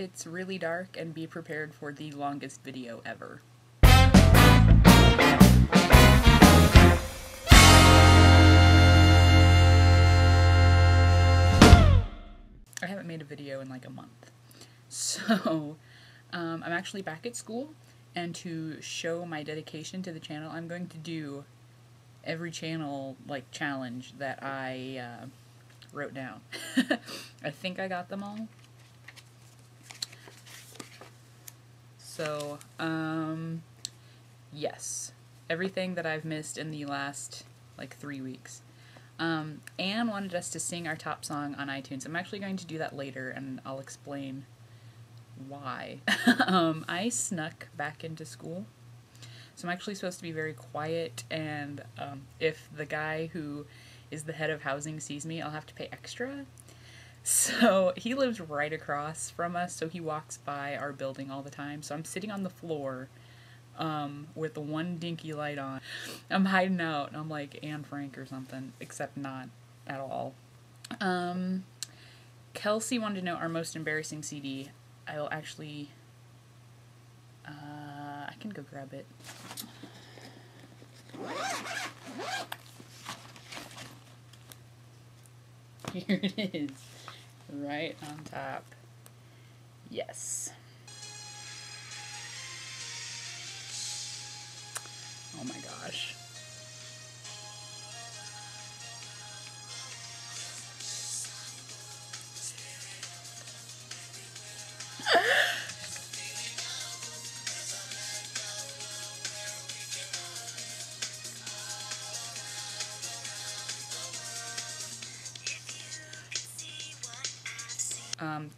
It's really dark, and be prepared for the longest video ever. I haven't made a video in like a month. So, I'm actually back at school, and to show my dedication to the channel, I'm going to do every channel, like, challenge that I wrote down. I think I got them all. So, yes. Everything that I've missed in the last, like, 3 weeks. Anne wanted us to sing our top song on iTunes. I'm actually going to do that later, and I'll explain why. I snuck back into school. So I'm actually supposed to be very quiet, and if the guy who is the head of housing sees me, I'll have to pay extra. So he lives right across from us, so he walks by our building all the time. So I'm sitting on the floor with the one dinky light on. I'm hiding out, and I'm like Anne Frank or something, except not at all. Kelsey wanted to know our most embarrassing CD. I will actually, I can go grab it. Here it is, right on top. Yes. Oh my gosh.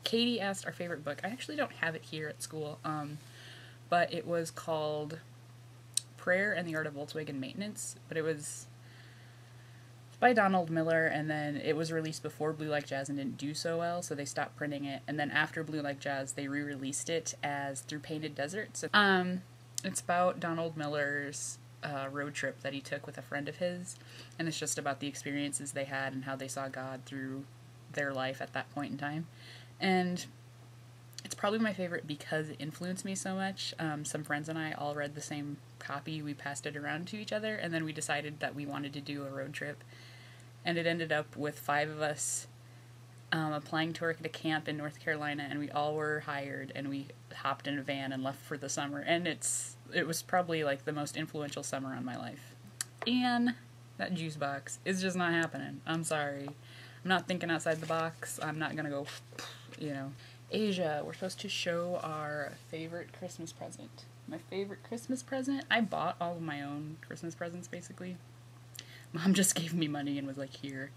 Katie asked our favorite book. I actually don't have it here at school, but it was called Prayer and the Art of Volkswagen Maintenance, but it was by Donald Miller, and then it was released before Blue Like Jazz and didn't do so well, so they stopped printing it, and then after Blue Like Jazz, they re-released it as Through Painted Deserts. It's about Donald Miller's road trip that he took with a friend of his, and it's just about the experiences they had and how they saw God through their life at that point in time. And it's probably my favorite because it influenced me so much. Some friends and I all read the same copy. We passed it around to each other, and then we decided that we wanted to do a road trip. And it ended up with 5 of us applying to work at a camp in North Carolina, and we all were hired, and we hopped in a van and left for the summer. And it was probably like the most influential summer on my life. And that juice box is just not happening. I'm sorry. I'm not thinking outside the box. I'm not gonna go, you know. Asia, we're supposed to show our favorite Christmas present. My favorite Christmas present? I bought all of my own Christmas presents, basically. Mom just gave me money and was like, here.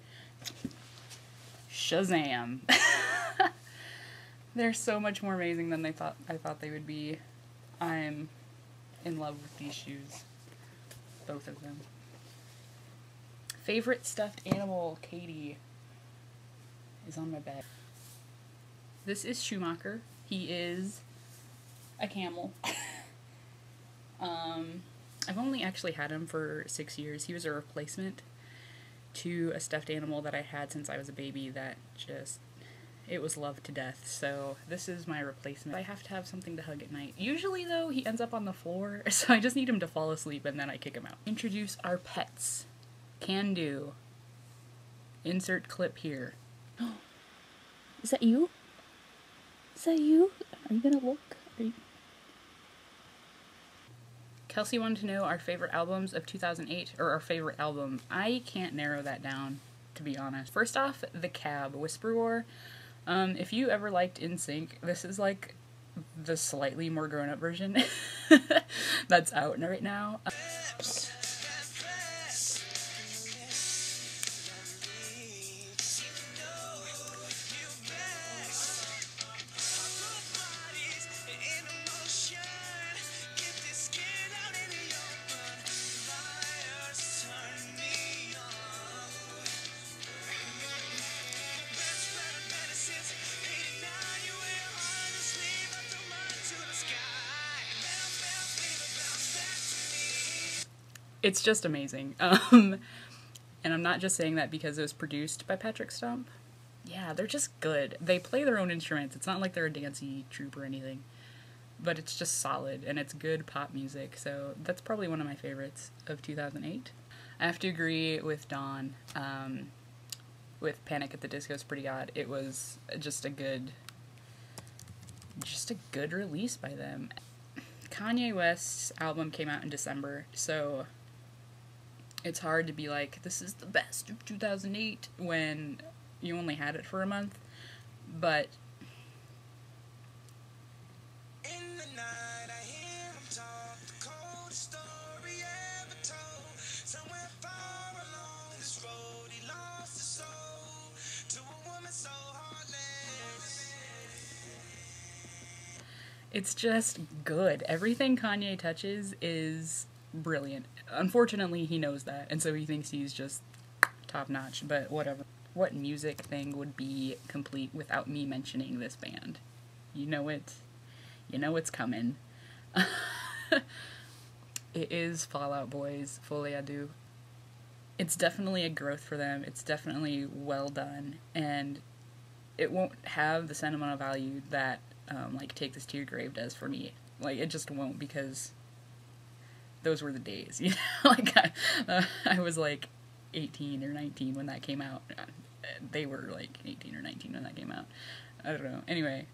Shazam. They're so much more amazing than I thought they would be. I'm in love with these shoes. Both of them. Favorite stuffed animal, Katie, is on my bed. This is Schumacher. He is a camel. I've only actually had him for 6 years. He was a replacement to a stuffed animal that I had since I was a baby that just, it was loved to death. So this is my replacement. I have to have something to hug at night. Usually though, he ends up on the floor, so I just need him to fall asleep and then I kick him out. Introduce our pets. Can do. Insert clip here. Is that you? Is that you? Are you gonna look? Kelsey wanted to know our favorite albums of 2008, or our favorite album. I can't narrow that down, to be honest. First off, The Cab, Whisper War. If you ever liked NSYNC, this is like the slightly more grown-up version that's out right now. It's just amazing. And I'm not just saying that because it was produced by Patrick Stump. Yeah, they're just good. They play their own instruments. It's not like they're a dancey troupe or anything. But it's just solid, and it's good pop music, so that's probably one of my favorites of 2008. I have to agree with Dawn, with Panic at the Disco's Pretty Odd. It was just a good release by them. Kanye West's album came out in December, so it's hard to be like, this is the best of 2008 when you only had it for a month, but it's just good. Everything Kanye touches is brilliant. Unfortunately, he knows that, and so he thinks he's just top notch, but whatever. What music thing would be complete without me mentioning this band? You know it. You know it's coming. It is Fall Out Boy's Folie à Deux. It's definitely a growth for them. It's definitely well done, and it won't have the sentimental value that like Take This to Your Grave does for me. Like, it just won't, because those were the days, you know? Like, I was like 18 or 19 when that came out. They were like 18 or 19 when that came out. I don't know. Anyway,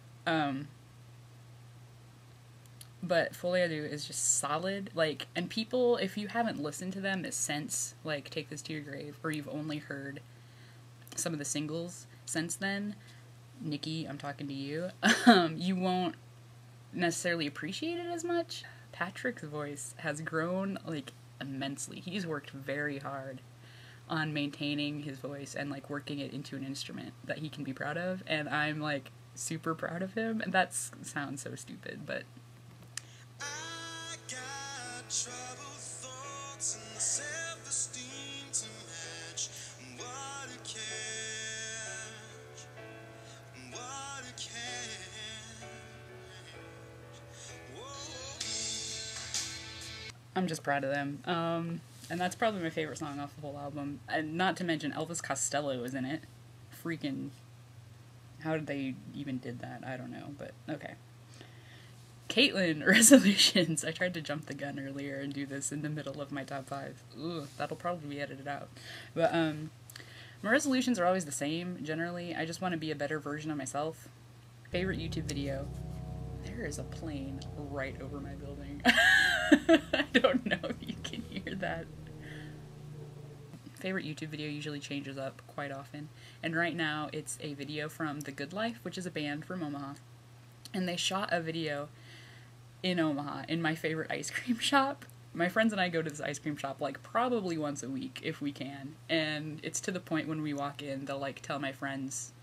but Folie à Deux is just solid. Like, and people, if you haven't listened to them since, like, Take This to Your Grave, or you've only heard some of the singles since then, Nikki, I'm talking to you, you won't necessarily appreciate it as much. Patrick's voice has grown, like, immensely. He's worked very hard on maintaining his voice and, like, working it into an instrument that he can be proud of, and I'm, like, super proud of him, and that sounds so stupid, but I got trouble thoughts and self-esteem to match. What a catch, what a catch. I'm just proud of them. And that's probably my favorite song off the whole album. And not to mention Elvis Costello is in it. Freaking, how did they even did that? I don't know, but okay. Caitlin, resolutions. I tried to jump the gun earlier and do this in the middle of my top 5. Ooh, that'll probably be edited out. But, my resolutions are always the same, generally. I just want to be a better version of myself. Favorite YouTube video. There is a plane right over my building. I don't know if you can hear that. Favorite YouTube video usually changes up quite often. And right now it's a video from The Good Life, which is a band from Omaha. And they shot a video in Omaha, in my favorite ice cream shop. My friends and I go to this ice cream shop like probably once a week if we can. And it's to the point when we walk in, they'll like tell my friends,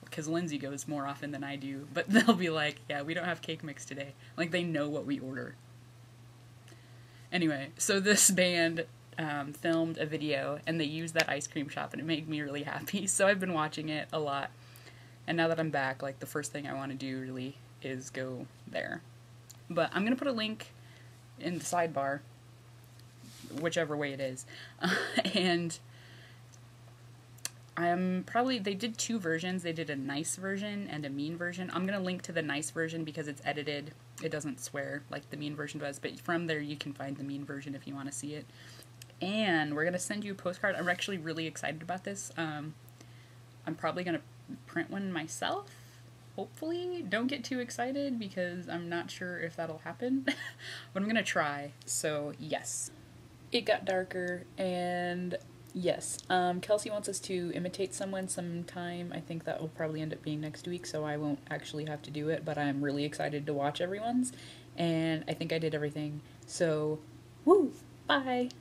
because Lindsay goes more often than I do, but they'll be like, yeah, we don't have cake mix today. Like, they know what we order. Anyway, so this band filmed a video, and they used that ice cream shop, and it made me really happy. So I've been watching it a lot. And now that I'm back, like, the first thing I want to do, really, is go there. But I'm going to put a link in the sidebar, whichever way it is. And they did 2 versions. They did a nice version and a mean version. I'm going to link to the nice version because it's edited. It doesn't swear like the mean version does, but from there you can find the mean version if you want to see it. And we're going to send you a postcard. I'm actually really excited about this. I'm probably going to print one myself, hopefully. Don't get too excited because I'm not sure if that'll happen, but I'm going to try. So, yes. It got darker, and yes, Kelsey wants us to imitate someone sometime. I think that will probably end up being next week, so I won't actually have to do it, but I'm really excited to watch everyone's, and I think I did everything. So, woo! Bye!